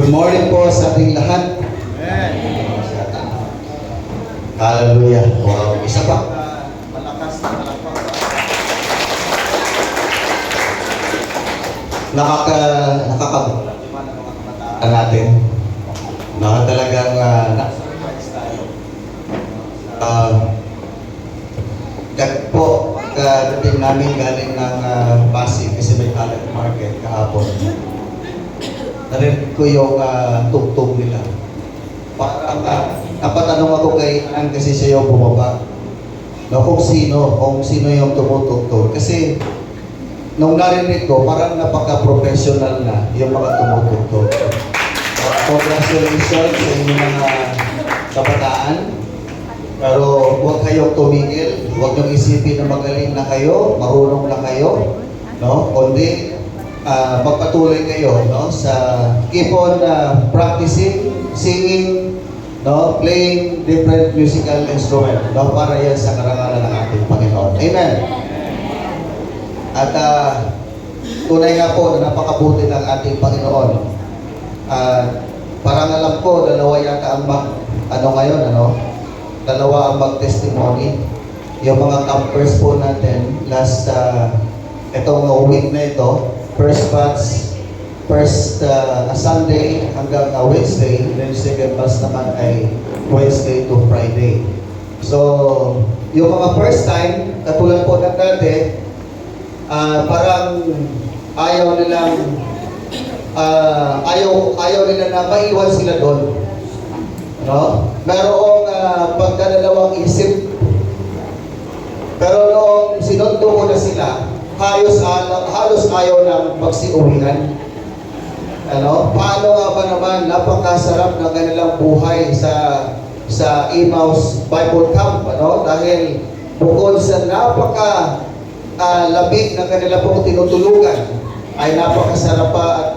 Good morning po sa ating lahat. Amen. Hallelujah. Wow. Isa pa. Malakas na palakpak. Nakakabutan natin na talagang po kadating namin galing ng Pasig kasi may talent market kahapon. Narinig ko yung tugtog nila. Parang napatanong ako kay Ann kasi siya yung bumaba. No, kung sino yung tumutugtog. Kasi nung narinig ko, parang napaka-professional na yung mga tumutugtog. Congratulations sa inyong mga kabataan. Pero huwag kayong tumigil. Huwag niyong isipin na magaling na kayo, marunong na kayo. No? Kundi magpatuloy kayo, no, sa keep on practicing, singing, no, playing different musical instrument, no, para yan sa karangalan ng ating Panginoon. Amen. At tunay nga po na napakabuti ng ating Panginoon. Parang alam ko, dalawa yata ang dalawa ang mag-testimony. Yung mga campers po natin last itong week na ito. First Sunday hanggang Wednesday, then second batch naman ay Wednesday to Friday. So, yung mga first time, katulad po ng dati, parang ayaw nila na maiwan sila doon. No? Merong pagdadalawang isip. Pero noong sinundo ko na sila, halos ayaw ng magsiuwian. Paano nga ba naman napakasarap ng kanilang buhay sa Emmaus Bible Camp, dahil bukod sa labig ng kanila pong tinutulugan, ay napakasarap pa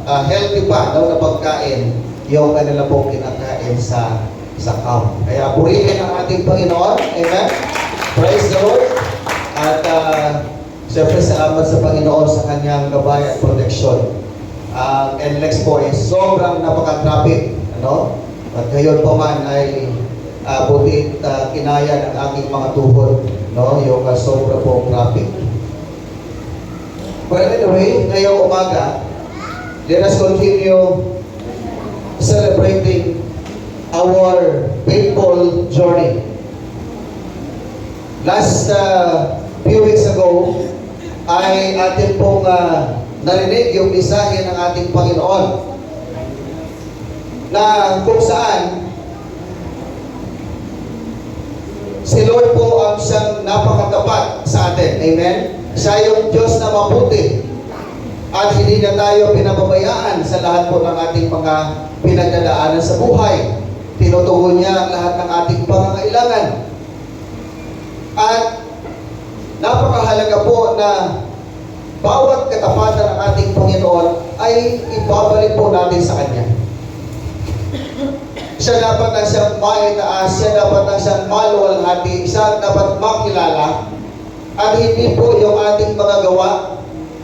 at healthy pa na pagkain yung kanila pong kinakain sa camp. Kaya purihin ang ating Panginoon. Amen. Praise the Lord. At siyempre, salamat sa Panginoon sa kanyang gabay at protection. And next po is sobrang napaka-traffic. At ngayon po man ay butit kinaya ng aking mga tuhod. Yung sobra pong traffic. But anyway, ngayong umaga, let us continue celebrating our faithful journey. Last few weeks ago, ay atin pong narinig yung mensahe ng ating Panginoon na kung saan si Lord po ang siyang napakatapat sa atin. Amen? Siya yung Diyos na mabuti at hindi na tayo pinababayaan sa lahat po ng ating mga pinagdadaanan sa buhay. Tinutugon niya ang lahat ng ating pangangailangan. At napakahalaga po na bawat katapatan ng ating Panginoon ay ibabalik po natin sa Kanya. Siya dapat na siyang maitaas, siya dapat na siyang maluwalhati, siya dapat makilala, at hindi po yung ating mga gawa,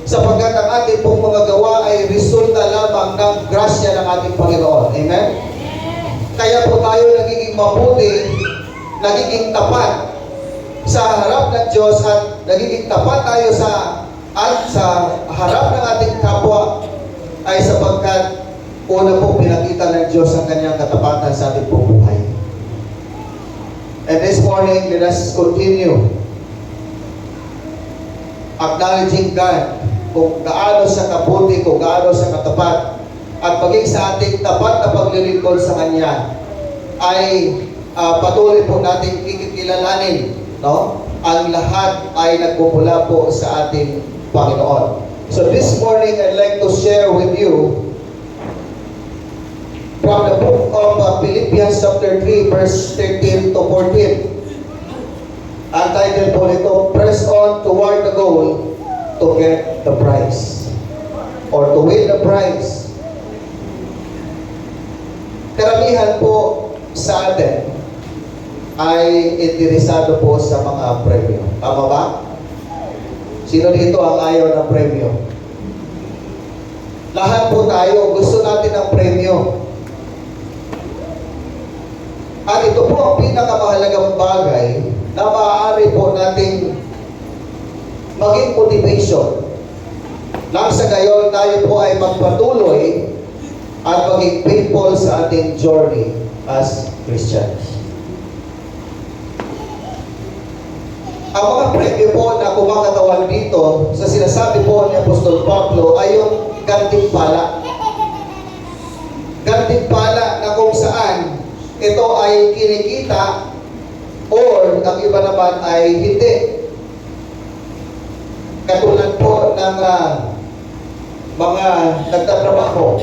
sapagkat ang ating pong mga gawa ay resulta lamang ng grasya ng ating Panginoon. Amen? Kaya po tayo nagiging mabuti, nagiging tapat sa harap ng Diyos, at nagiging tapat tayo sa harap ng ating kapwa ay sapagkat una po pinakita ng Diyos ang kanyang katapatan sa ating buhay. And this morning, let us continue acknowledging God kung gaano siya kabuti, kung gaano siya katapat, at maging sa ating tapat na paglilingkod sa Kanya ay patuloy po natin kikilalanin, ang lahat ay nagmumula po sa ating Panginoon. So this morning, I'd like to share with you from the book of Philippians chapter 3, verse 13 to 14. Ang title po nito, Press on toward the goal to get the prize, or to win the prize. Karamihan po sa atin ay interesado po sa mga premyo. Tama ba? Sino dito ang ayaw ng premyo? Lahat po tayo, gusto natin ng premyo. At ito po ang pinakamahalagang bagay na maaari po nating maging motivation. Nang sa gayon, tayo po ay magpatuloy at maging faithful sa ating journey as Christians. Ang mga premyo po na kumakatawan dito sa sinasabi po ni Apostol Pablo ay yung gantimpala. Gantimpala na kung saan ito ay kinikita or ang iba naman ay hindi. Katulad po ng mga nagtatrabaho.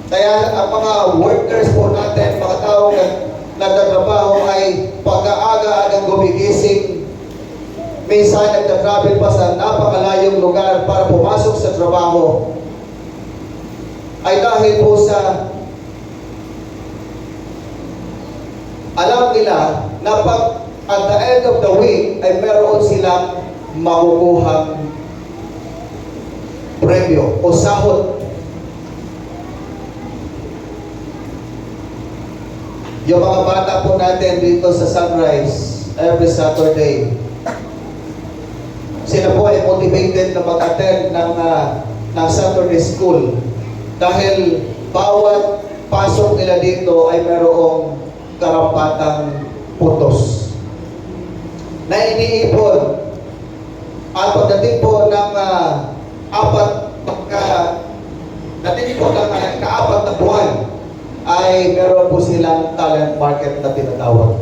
Kaya ang mga workers po natin, mga tao na nagtatrabaho ay pagkaaga-agang gumigising. Minsan nagtatravel pa sa napakalayong lugar para pumasok sa trabaho. Ay dahil po sa alam nila na pag at the end of the week ay meron silang makukuhang premyo o sahod. Yung mga bata po natin dito sa Sunrise every Saturday, sila po ay motivated na mag-attend ng Saturday school dahil bawat pasok nila dito ay merong karampatang putos na iniipon. At pagdating po ng kaapat na buwan ay meron po silang talent market na tinatawag.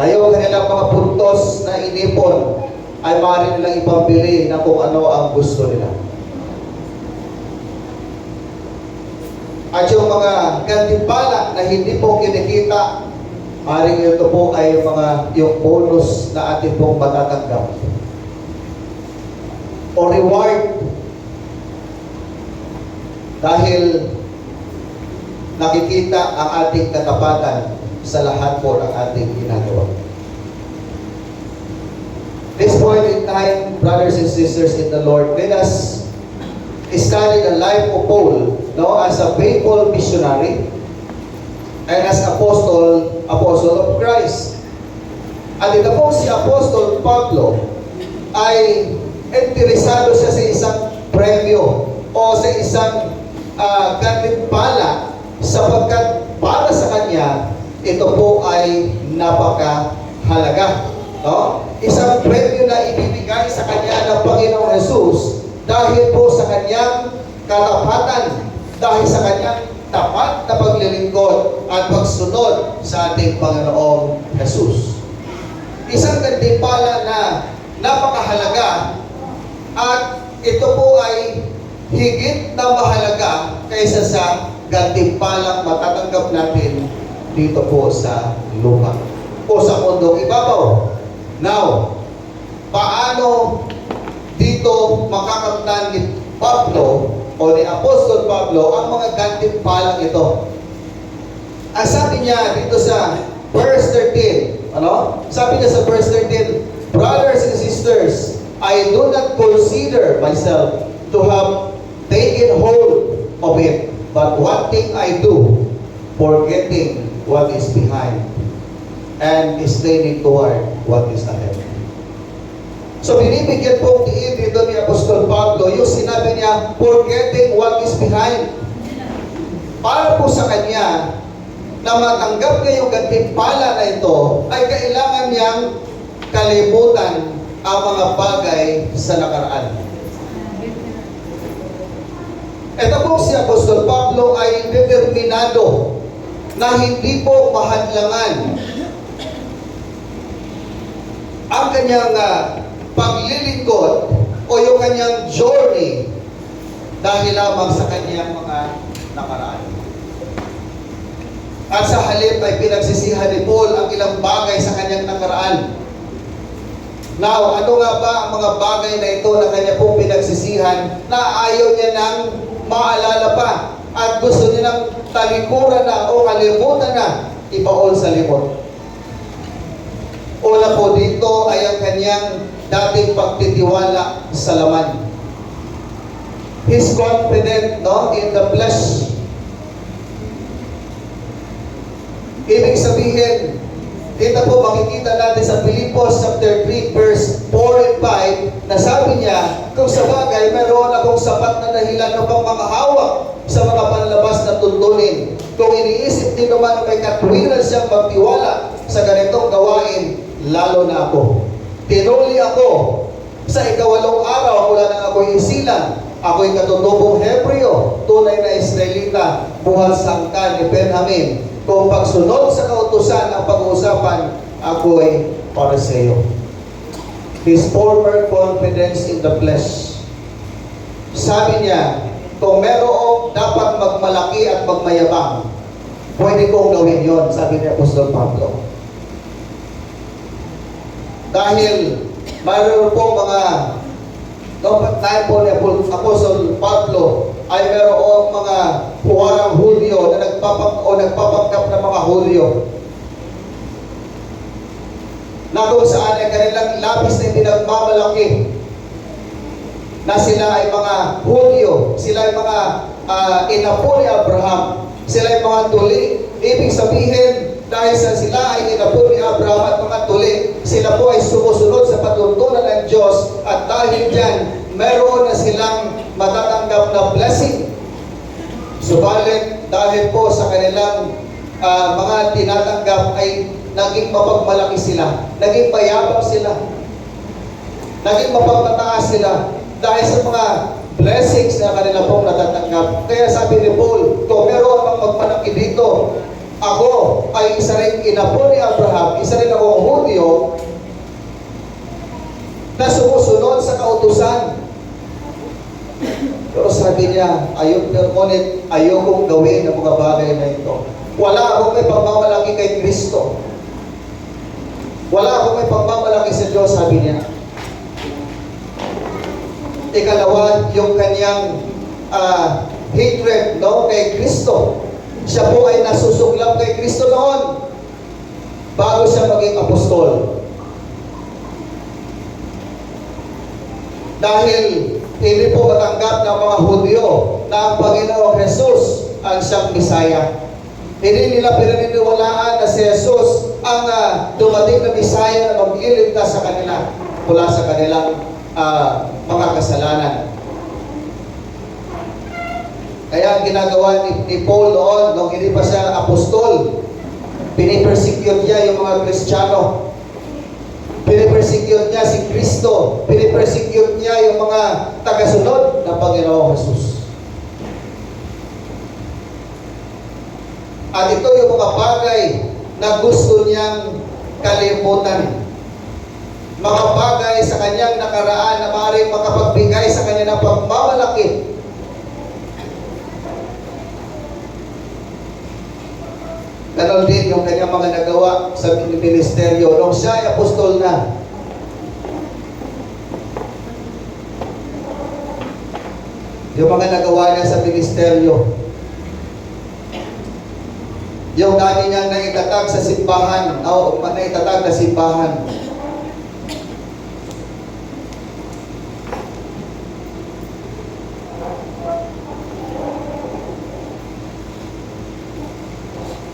Ngayon, kanilang mga puntos na inipon ay maaari nilang ipambili na kung ano ang gusto nila. At yung mga gantimpala na hindi po kinikita, maaaring ito po ay yung bonus na ating pong matatanggap. O reward. Dahil nakikita ang ating katapatan sa lahat po ng ating ginagawa. This point in time, brothers and sisters in the Lord, let us study the life of Paul, as a faithful missionary and as apostle of Christ. At ito po si Apostol Pablo ay interesado siya sa isang premyo o sa isang gantimpala sapagkat para sa kanya ito po ay napakahalaga. No? Isang premyo na ibibigay sa kanya ng Panginoong Jesus dahil po sa kanyang katapatan, dahil sa kanyang tapat na paglilingkod at pagsunod sa ating Panginoong Jesus. Isang gantimpala na napakahalaga at ito po ay higit na mahalaga kaysa sa gantimpalang matatanggap natin dito po sa lupa o sa mundong ibabaw. Now, paano dito makakamtan ni Pablo o ni Apostol Pablo ang mga gantimpalang ito? Ang sabi niya dito sa verse 13, Sabi niya sa verse 13, brothers and sisters, I do not consider myself to have taken hold of it, but one thing I do, forgetting what is behind and straining toward what is ahead. So binibigyan pong diin dito ni Apostol Pablo yung sinabi niya, forgetting what is behind. Para po sa kanya na matanggap niya yung gantimpala na ito, ay kailangan niyang kalimutan ang mga bagay sa nakaraan. Ito po si Apostol Pablo ay determinado na hindi po mahadlangan ang kanyang paglilingkod o yung kanyang journey dahil lamang sa kanyang mga nakaraan. At sa halip ay pinagsisihan ni Paul ang ilang bagay sa kanyang nakaraan. Now, ano nga ba ang mga bagay na ito na kanya pong pinagsisihan na ayaw niya nang maalala pa at gusto niya nang talikuran na o kalimutan na ibaon sa limot? Una po dito ay ang kanyang dating pagtitiwala sa laman. He's confident, no, in the flesh. Ibig sabihin, dito po makikita natin sa Filipos chapter 3 verse 4 and 5 na sabi niya, kung sa bagay meron akong sapat na dahilan upang makahawak sa mga panlabas na tuntunin. Kung iniisip din naman na may katwiran siyang magtiwala sa ganitong gawain, lalo na ako. Tinuli ako sa ikawalong araw mula nang ako'y isilang. Ako'y katutubong Hebreo, tunay na Israelita, buhat sangkan ni Benjamin. Kung pagsunod sa kautusan ang pag-uusapan, ako'y Pariseo. His former confidence in the flesh. Sabi niya, kung merong dapat magmalaki at magmayabang, pwede kong gawin yon, sabi ni Apostol Pablo. Dahil mayroon po mga tayo po ni Apostol Pablo ay mayroong mga huwarang Hulyo na nagpapangkap ng mga Hulyo na kung saan ay kanilang labis na pinagmamalaki na sila ay mga Hulyo, sila ay mga inapo ni Abraham, sila ay mga tuli. Ibig sabihin, dahil sa sila ay inapo ni Abraham at mga tuli, sila po ay sumusunod sa patuntunan ng Diyos at dahil dyan, meron na silang matatanggap na blessing. Subalit, dahil po sa kanilang mga tinatanggap ay naging mapagmalaki sila, naging mayabang sila, naging mapagmataas sila dahil sa mga blessings na kanila pong natatanggap. Kaya sabi ni Paul, kung meron mang magmalaki dito, ako ay isa rin inapo ni Abraham, isa rin akong Hudyo na sumusunod sa kautusan. Pero sabi niya, ayokong gawin ang mga bagay na ito. Wala akong may pagmamalaki kay Kristo. Wala akong may pagmamalaki sa Diyos, sabi niya. Ikalawa, yung kanyang hatred, no, kay Kristo. Siya po ay nasusuglap kay Kristo noon bago siya maging apostol. Dahil hindi po matanggap ng mga Hudyo na ang Panginoong Jesus ang siyang Misaya. Hindi nila pinaniniwalaan na si Jesus ang dumating na Misaya na magliligtas sa kanila mula sa kanilang mga kasalanan. Kaya ang ginagawa ni Paul noon, nung hindi pa siya apostol, pinipersecute niya yung mga Kristiyano. Pinipersecute niya si Kristo. Pinipersecute niya yung mga tagasunod ng Panginoong Jesus. At ito yung mga bagay na gusto niyang kalimutan. Mga bagay sa kanyang nakaraan na maaaring makapagbigay sa kanya ng pagmamalaki. Ganon din yung kanyang mga nagawa sa ministeryo nung siya ay apostol na. Yung mga nagawa niya sa ministeryo. Yung dami niyang naitatag sa simbahan, o naitatag na simbahan.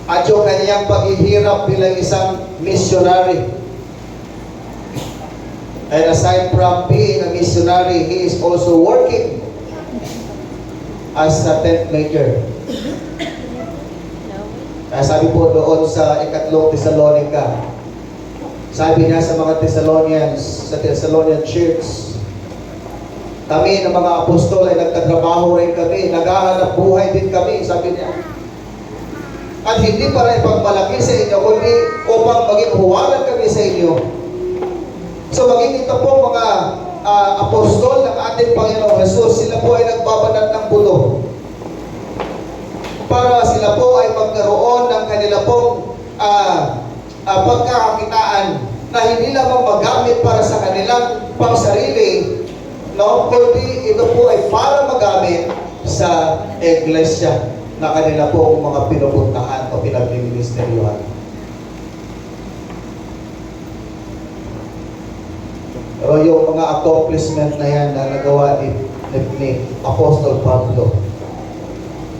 At yung kanyang paghihirap bilang isang missionary. And aside from being a missionary, he is also working as a tent maker. Kaya sabi po doon sa ikatlong Thessalonica, sabi niya sa mga Thessalonians, sa Thessalonian Church, kami ng mga apostol ay nagtatrabaho rin kami, naghahanap buhay din kami, sabi niya. At hindi para ipagmalaki sa inyo, kundi upang maging huwaran kami sa inyo. So maging ito po mga apostol ng ating Panginoong Jesus, sila po ay nagbabanat ng buto. Para sila po ay magkaroon ng kanila pong pagkakakitaan na hindi lamang magamit para sa kanilang pangsarili, no? Kundi ito po ay para magamit sa iglesia na kanila po mga pinupuntahan o pinagministeryuhan. Pero yung mga accomplishment na yan na nagawa ni ni Apostol Pablo.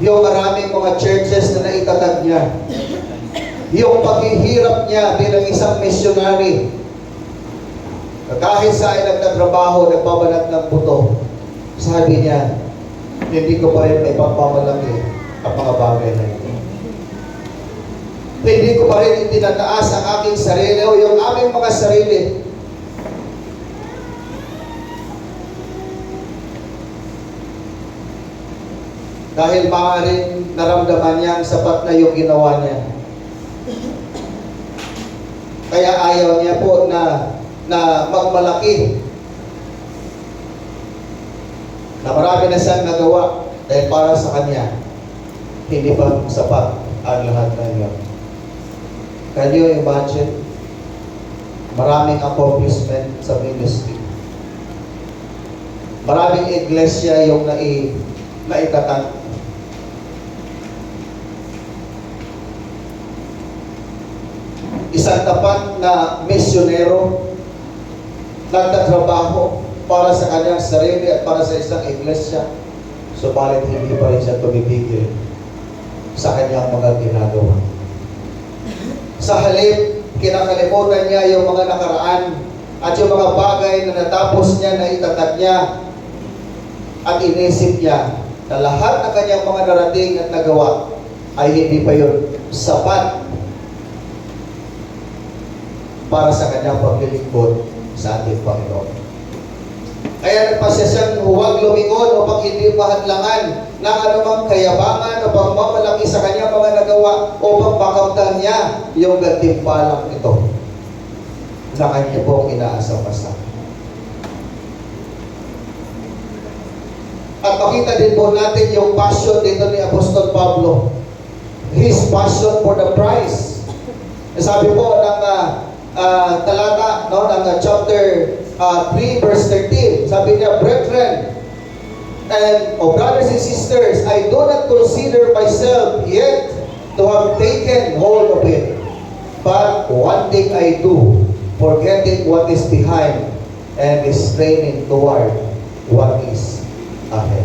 Yung maraming mga churches na naitatag niya. Yung paghihirap niya bilang isang missionary. Kahit sa ay nagtatrabaho, nagbabanat ng buto, sabi niya, hindi ko pa rin may pagpamalaki ang mga bagay na ito. Hindi ko pa rin itinataas ang aking sarili o yung aming mga sarili. Dahil maaaring naramdaman niya ang sapat na yung ginawa niya. Kaya ayaw niya po na magmalaki. Na marami na siyang nagawa dahil para sa kanya, hindi pa sapat ang lahat na yun. Can you imagine? Maraming accomplishment sa ministry. Maraming iglesia yung naitatag. Isang tapat na misyonero nagtatrabaho para sa kanyang sarili at para sa isang iglesia, subalit hindi pa rin siya tumibigil sa kanyang mga ginagawa. Sa halip, kinakalimutan niya yung mga nakaraan at yung mga bagay na natapos niya, na itatag niya at inisip niya na lahat ng kanyang mga narating at nagawa ay hindi pa yun sapat para sa kanyang paglilingkod sa ating Panginoon. Kaya nagpasya siyang huwag lumingon upang hindi mahadlangan ng anumang kayabangan o pagmamalaki sa kanyang mga nagawa upang makamtan niya yung gantimpalang ito na kanya pong inaasam-asam. At makita din po natin yung passion dito ni Apostol Pablo. His passion for the prize. Sabi po ng talata ng chapter 3 verse 13, sabi niya, brethren and brothers and sisters, I do not consider myself yet to have taken hold of it, but one thing I do, forgetting what is behind and straining toward what is ahead.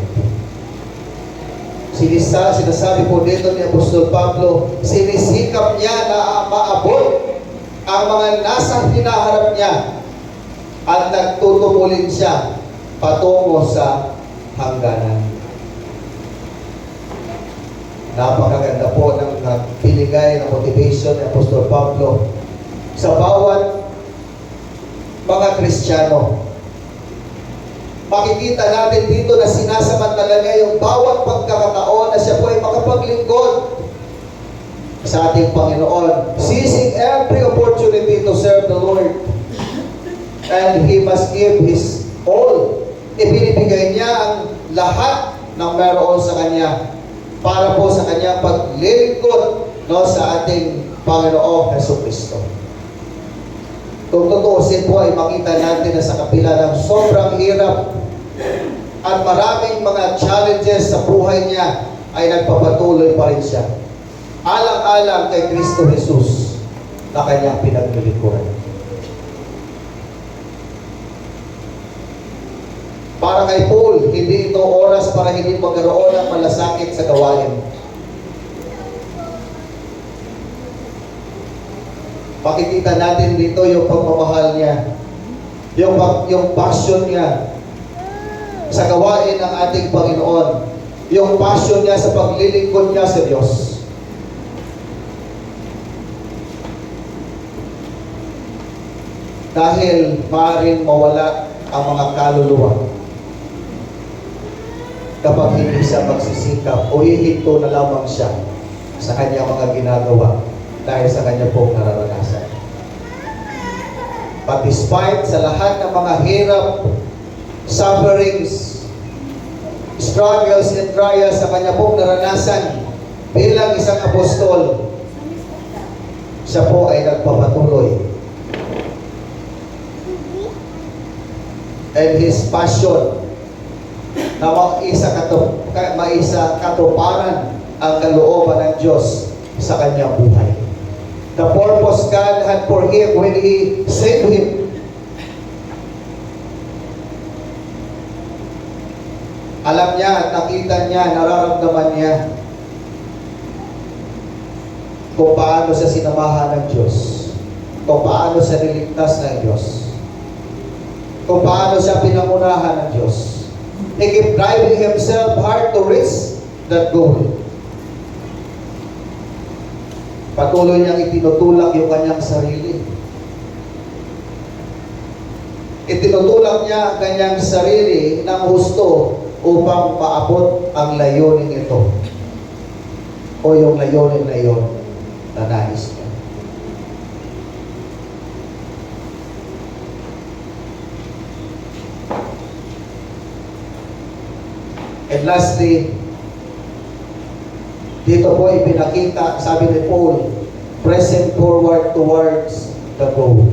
Sinasabi po dito ni Apostol Pablo, sinisikap niya na maabot ang mga nasa hinaharap niya at nagtutulin siya patungo sa hangganan. Napakaganda po ng binigay na motivation ni Apostol Pablo sa bawat mga Kristiyano. Makikita natin dito na sinasamantala niya yung bawat pagkakataon na siya po ay makapaglingkod sa ating Panginoon, seizing every opportunity to serve the Lord. And he must give his all. Ibinibigay niya ang lahat ng meron sa kanya para po sa kanyang paglilingkod sa ating Panginoong Jesucristo. Kung tutuusin po ay makita natin na sa kabila ng sobrang hirap at maraming mga challenges sa buhay niya ay nagpapatuloy pa rin siya. Alang-alang kay Kristo Jesus na kanyang pinaglilingkuran. Para kay Paul, hindi ito oras para hindi magkaroon ng malasakit sa gawain. Pakikita natin dito yung pagmamahal niya, yung passion niya sa gawain ng ating Panginoon, yung passion niya sa paglilingkod niya sa Diyos. Dahil maaaring mawala ang mga kaluluwa kapag hindi siya magsisikap o hihinto na lamang siya sa kanyang mga ginagawa dahil sa kanya pong nararanasan. But despite sa lahat ng mga hirap, sufferings, struggles and trials sa kanya pong naranasan bilang isang apostol, siya po ay nagpapatuloy. And his passion na maisa katuparan ang kalooban ng Diyos sa kanyang buhay. The purpose God had for him when He saved him. Alam niya at nakita niya, nararamdaman niya kung paano siya sinamahan ng Diyos, kung paano siya niligtas ng Diyos, kung paano siya pinangunahan ng Diyos. He kept driving himself hard to reach that goal. Patuloy niyang itinutulak yung kanyang sarili. Itinutulak niya ang kanyang sarili ng husto upang maabot ang layunin ito o yung layunin na iyon na nais niya. And lastly, dito po ipinakita, sabi ni Paul, pressing forward towards the goal.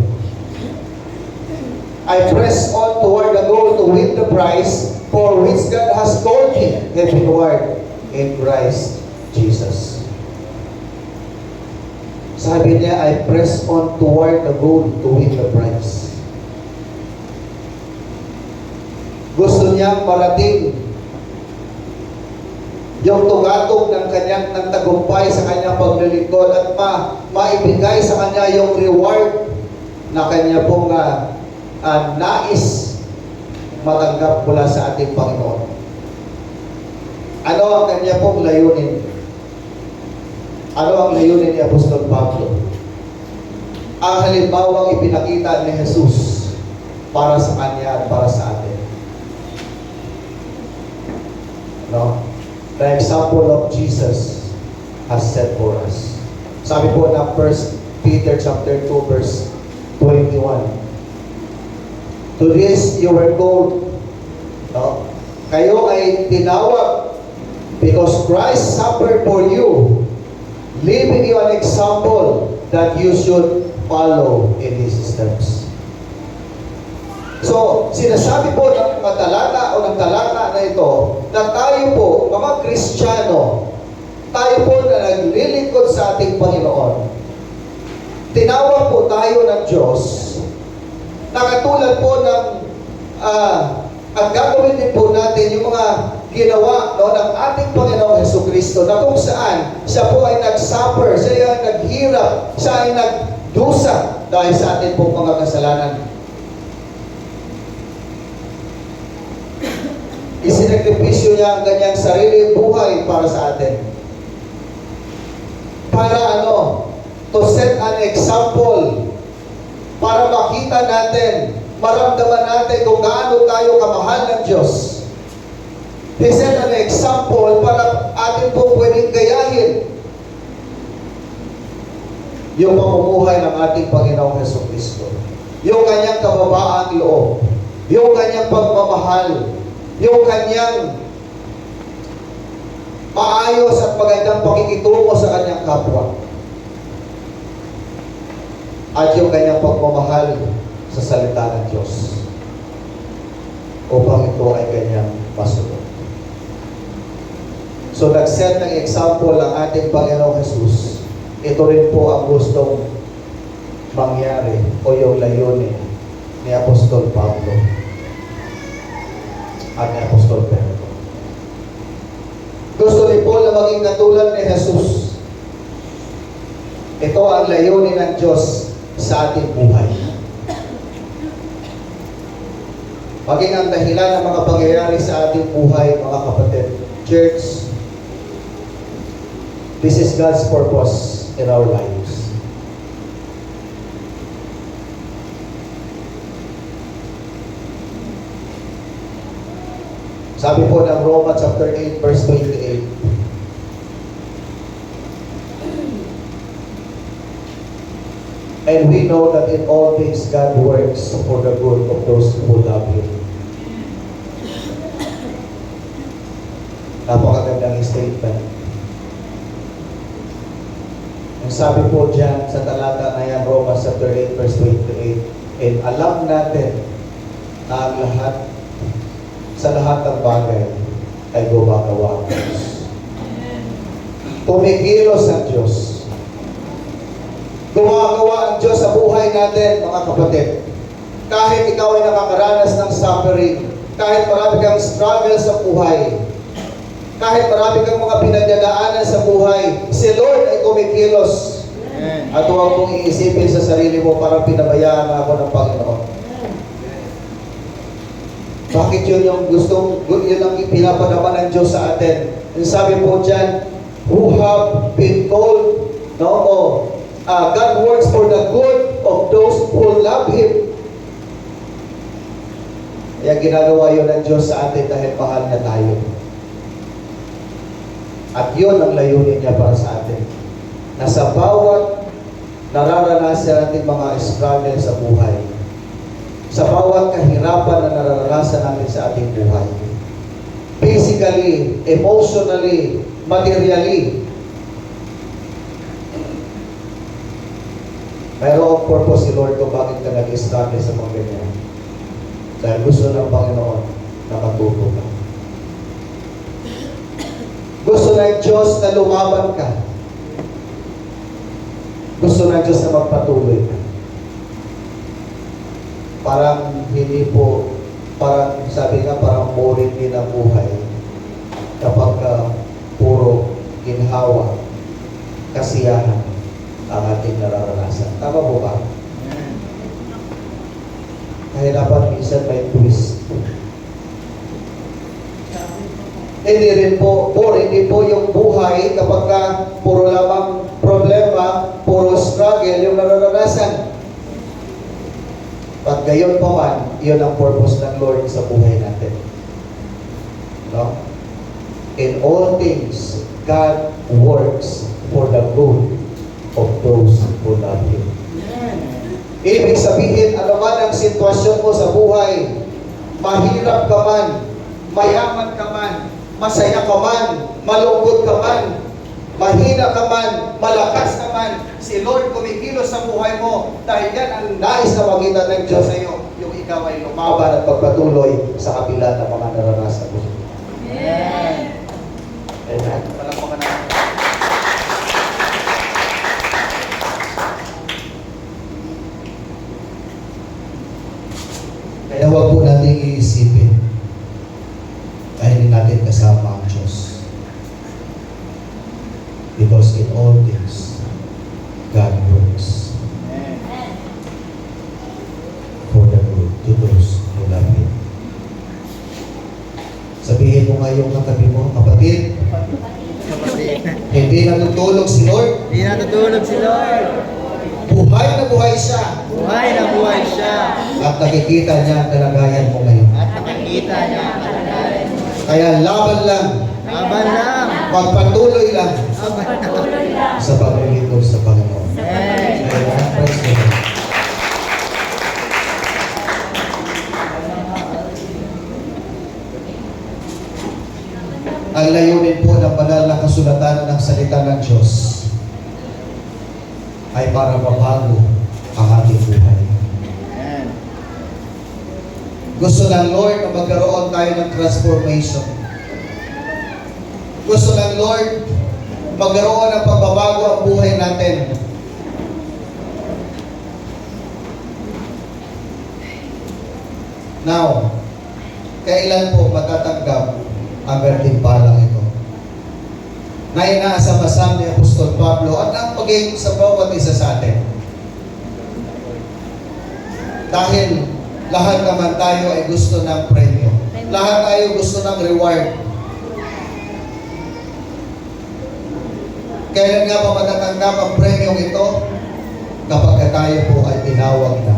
I press on toward the goal to win the prize for which God has called me heavenward in Christ Jesus. Sabi niya, I press on toward the goal to win the prize. Gusto niyang marating yung tugatog ng kanyang ng tagumpay sa kanyang paglilingkod at maibigay sa kanya yung reward na kanya pong nais matanggap mula sa ating Panginoon. Ano ang kanya pong layunin? Ano ang layunin ni Apostol Pablo? Ang halimbawang ipinakita ni Jesus para sa kanya at para sa atin. No? The example of Jesus has set for us. Sabi po ng 1 Peter chapter 2 verse 21. To this you were called. No? Kayo ay tinawag because Christ suffered for you, leaving you an example that you should follow in His steps. So, sinasabi po ng mga talata o ng talata na ito na tayo po, mga Kristiyano, tayo po na naglilingkod sa ating Panginoon. Tinawag po tayo ng Diyos na katulad po ng ang gagawin din po natin yung mga ginawa ng ating Panginoong Jesucristo na kung saan siya po ay nag-suffer, siya ay naghirap, siya ay nagdusa dahil sa ating pong mga kasalanan. Isinagripisyo niya ang kanyang sarili buhay para sa atin. Para to set an example, para makita natin, maramdaman natin kung gaano tayo kamahal ng Diyos. He set an example para atin po pwedeng gayahin yung pamumuhay ng ating Panginoong Jesucristo. Yung kanyang kababaang loob, yung kanyang pagmamahal, yung kanyang maayos at magandang pakikitungo sa kanyang kapwa. At yung kanyang pagmamahal sa salita ng Diyos upang ito ay kanyang masunod. So nag-set ng example ang ating Panginoong Jesus. Ito rin po ang gustong mangyari o yung layunin ni Apostol Pablo at ni Apostol Pedro. Gusto ni Paul na maging katulad ni Jesus. Ito ang layunin ng Diyos sa ating buhay. Maging ang dahilan ng mga pangyayari sa ating buhay, mga kapatid. Church, this is God's purpose in our lives. Sabi po ng Romans chapter 8 verse 28. And we know that in all things God works for the good of those who love Him. Napakagandang statement. Ang sabi po dyan sa talata na yan, Romans chapter 8 verse 28, and alam natin na ang lahat, sa lahat ng bagay ay gumagawa ang Diyos. Tumigilos ang Diyos. Gumagawa ang Diyos sa buhay natin, mga kapatid. Kahit ikaw ay nakakaranas ng suffering, Kahit marami kang struggle sa buhay, kahit marami kang mga pinagdadaanan sa buhay, si Lord ay kumikilos. Amen. At huwag mong iisipin sa sarili mo, parang pinabayaan ako ng Panginoon. Bakit yun yun ang pinapadama ng Diyos sa atin? Yung sabi po dyan, who have been called, God works for the good of those who love Him. Kaya ginagawa yun ng Diyos sa atin dahil mahal na tayo. At yun ang layunin niya para sa atin. Na sa bawat nararanasan natin mga struggle sa buhay, sa bawat kahirapan na nararanasan natin sa ating buhay, physically, emotionally, materially, mayroong purpose si Lord kung bakit ka nag-struggle sa mga ganyan. Dahil gusto ng Panginoon na matuto ka. Gusto ng Diyos na lumaban ka. Gusto ng Diyos na magpatuloy ka. Parang hindi po, parang sabi nga, parang boring din ang buhay kapag puro ginhawa, kasiyahan ang ating nararanasan. Tama po ba? Kahirapan minsan may twist. Hindi rin po, hindi po yung buhay kapag puro lamang problema, puro struggle yung nararanasan. Pag gayon pa man, yun ang purpose ng Lord sa buhay natin. No? In all things, God works for the good of those who love Him. Ibig sabihin, ano man ang sitwasyon mo sa buhay, mahirap ka man, mayaman ka man, masaya ka man, malungkot ka man, mahina ka man, malakas ka man, si Lord kumikilos sa buhay mo dahil yan ang nais na makita ng Diyos sa iyo, yung ikaw ay lumaban at pagpatuloy sa kabila ng mga naranasan mo. Amen. Amen. Palakpakan natin. Kaya huwag po natin iisipin dahil hindi natin kasama ang Diyos. Because in all things, God works Amen. for the good to those who love Him. Sabihin mo ngayong katabi mo, kapatid, Kapatid. hindi natutulog si Lord. Hindi natutulog si Lord. Buhay na buhay siya. Buhay na buhay siya. At nakikita niya ang kalagayan mo ngayon. At nakikita niya ang kalagayan. Kaya laban lang, Laban lang. magpatuloy lang Laban lang. sa paglilingkod sa Panginoon. Amen. Kaya, praise the Lord. Ang layunin po ng banal na kasulatan ng salita ng Diyos ay para mabago ang ating buhay. Amen. Gusto ng Lord na magkaroon tayo ng transformation. Gusto ng Lord magkaroon ng pagbabago ang buhay natin. Now, kailan po matatanggap ang gantimpalang ito? Na inaasam-asam ni Apostol Pablo at ang pagiging sa bawat isa sa atin. Dahil lahat naman tayo ay gusto ng premyo. Lahat tayo gusto ng reward. Kailan nga ba matatanggap ang premyong ito? Kapag tayo po ay tinawag na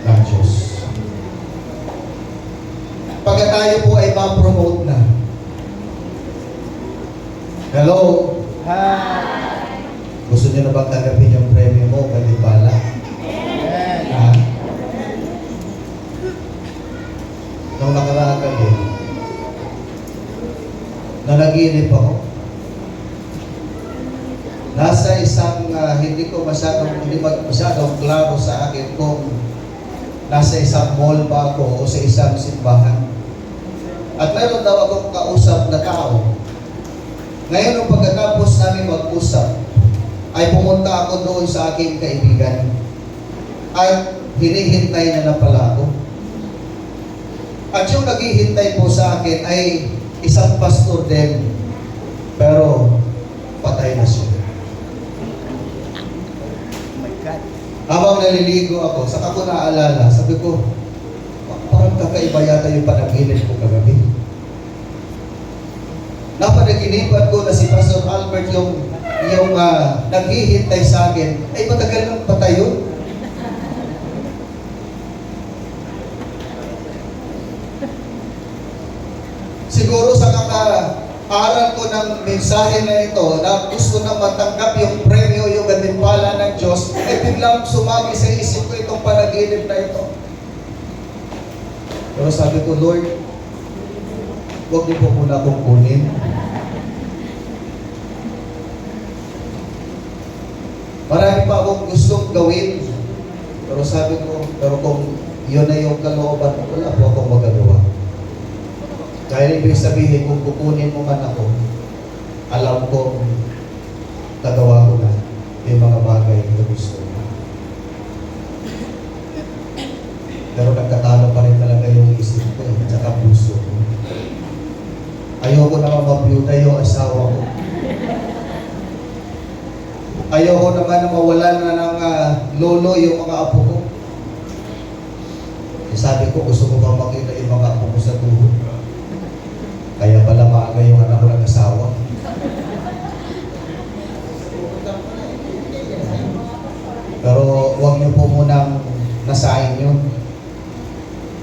ng Diyos. Pag tayo po ay ma-promote na. Hello? Hi. Gusto niyo na bang tanggapin yung premyo mo? Gantimpala? Amen. Ha? Nung nakaraang gabi, nanaginip ako. Nasa isang hindi masyadong klaro sa akin kung nasa isang mall ba ako o sa isang simbahan. At mayroon daw akong kausap na tao. Ngayon, nung pagkatapos namin mag-usap, ay pumunta ako doon sa aking kaibigan. At hinihintay na pala ako. At yung naghihintay po sa akin ay isang pastor din. Pero patay na siya. Oh my God. Habang naliligo ako, saka ko naaalala, sabi ko, parang kakaiba yata yung panaginip ko kagabi. Napanaginipan ko na si Pastor Albert yung naghihintay sa akin, ay matagal nang patay yun. Siguro sa kaka-aral ko ng mensahe na ito, na gusto na matanggap yung premyo, yung gantimpala ng Diyos, ay biglang sumagi sa isip ko itong panaginip na ito. Pero sabi ko, Lord, huwag niyo po muna akong kunin. Marami pa akong gustong gawin. Pero sabi ko, pero kung yun na yung kalooban, wala po akong magagawa. Dahil ibig sabihin, kung kukunin mo man ako, alam kong nagawa ko na yung mga bagay na gusto mo. Pero nagkatalo pa rin talaga yung isip ko at saka puso ko. Ayoko naman mabiyuda yung asawa ko. Ayoko naman na mawalan na ng lolo yung mga apo ko. Sabi ko, gusto ko bang makita yung mga apo ko sa tuhod? Kaya pala maaga yung anak ko ng asawa. Pero huwag niyo po munang nasahin yun.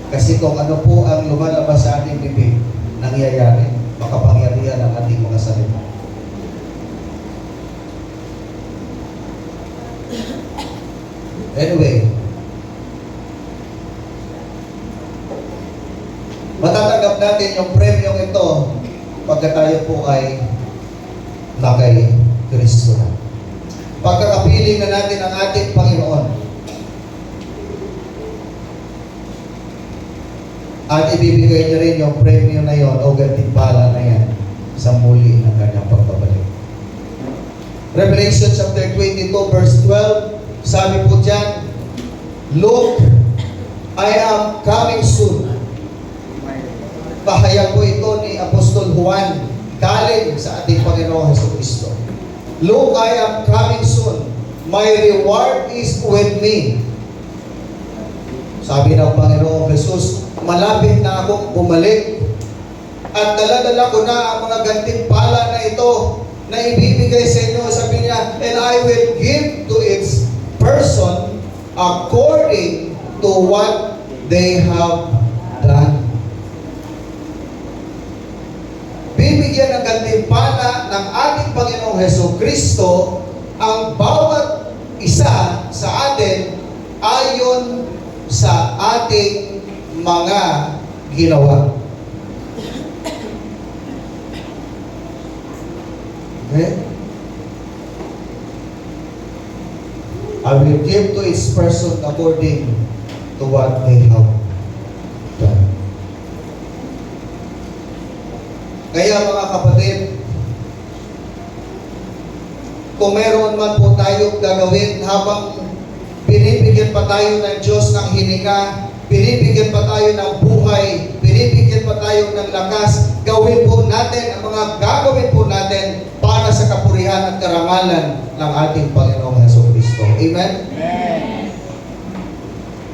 Kasi kung ano po ang lumalabas sa ating bibig, nangyayari, makapangyarihan ang ating mga salita. Anyway, matatanggap natin yung premyong ito pagka tayo po ay nakay Kristo na. Pagkakapiling na natin ang ating Panginoon. At ibibigay niya rin yung premyo na yon o gantimpala na yan sa muli ng kanyang pagbabalik. Revelation chapter 22 verse 12, sabi po dyan, Look, I am coming soon. Pahayag po ito ni Apostol Juan galing sa ating Panginoong Jesucristo. Look, I am coming soon. My reward is with me. Sabi ng Panginoong Jesus, malapit na akong bumalik at dala-dala ko na ang mga gantimpala na ito na ibibigay sa inyo. Sabi niya, and I will give to its person according to what they have done. Bibigyan ng gantimpala ng ating Panginoong Jesucristo ang bawat isa sa atin ayon sa ating mga ginawa. Okay? I will give to each person according to what they have done. Kaya mga kapatid, kung meron man po tayong gagawin habang binibigyan pa tayo ng Diyos ng hininga, binibigyan pa tayo ng buhay, binibigyan pa tayo ng lakas, gawin po natin ang mga gagawin po natin para sa kapurihan at karangalan ng ating Panginoong Jesucristo. Amen? Amen.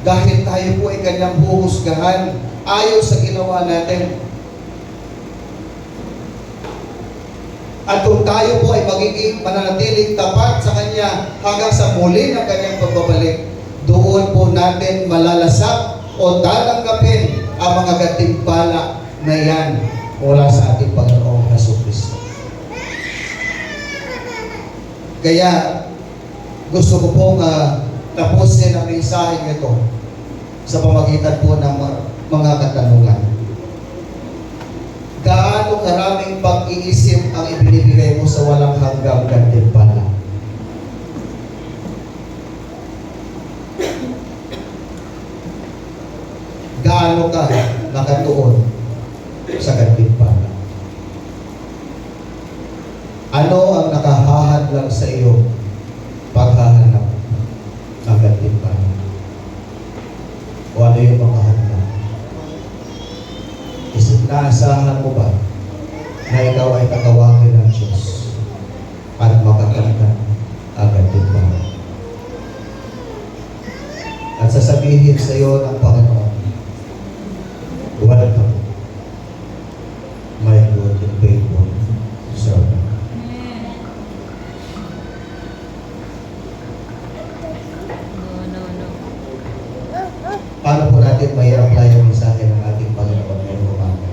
Dahil tayo po ay kanyang huhusgahan ayon sa ginawa natin. At kung tayo po ay magiging mananatiling tapat sa Kanya hanggang sa muli ng Kanyang pagbabalik, doon po natin malalasap o tatanggapin ang mga gantimpala na yan mula sa ating Panginoong Jesucristo. Kaya gusto ko pong tapusin ang mensaheng ito sa pamagitan po ng mga katanungan. Gaano karaming pag-iisip ang ibinibigay mo sa walang hanggang gantimpala? Gaano ka nakatuon sa gantimpala? Ano ang nakahahadlang sa iyo paghahanap ng gantimpala? O ano yung mga hadlang? Naasahan mo ba na ikaw ay tatawagin ng Diyos at makakamtan agad din ba? At sasabihin sa iyo ng Panginoon, welcome, my good and faithful servant. Paano po natin may apply ang mensahe ng ating Panginoon ngayong umaga?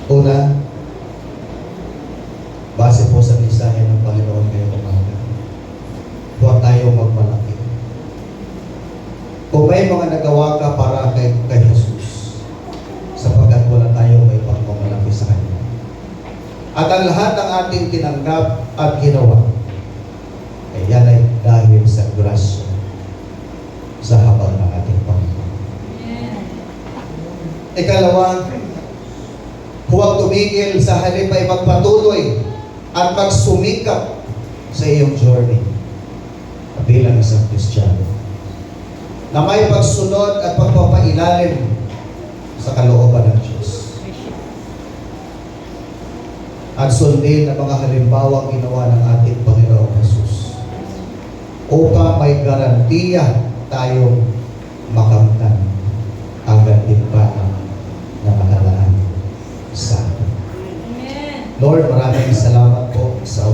Una, base po sa mensahe ng Panginoon ngayong umaga, huwag tayong magmalaki. Kung may mga nagawa ka para kay Jesus, sapagkat wala tayong may pagmamalaki sa Kanya. At ang lahat ng ating tinanggap at ginawa, ay yan ay dahil sa grasya sa habang ng ating Panginoon. Ikalawa, huwag tumigil sa halip ay magpatuloy at magsumikap sa iyong journey bilang isang Kristiyano na may pagsunod at pagpapailalim sa kalooban ng Diyos. At sundin ang mga halimbawang ginawa ng ating Panginoong Jesus upang may garantiya tayong makamtan ang gantimpala na makalaan sa atin. Lord, maraming salamat po sa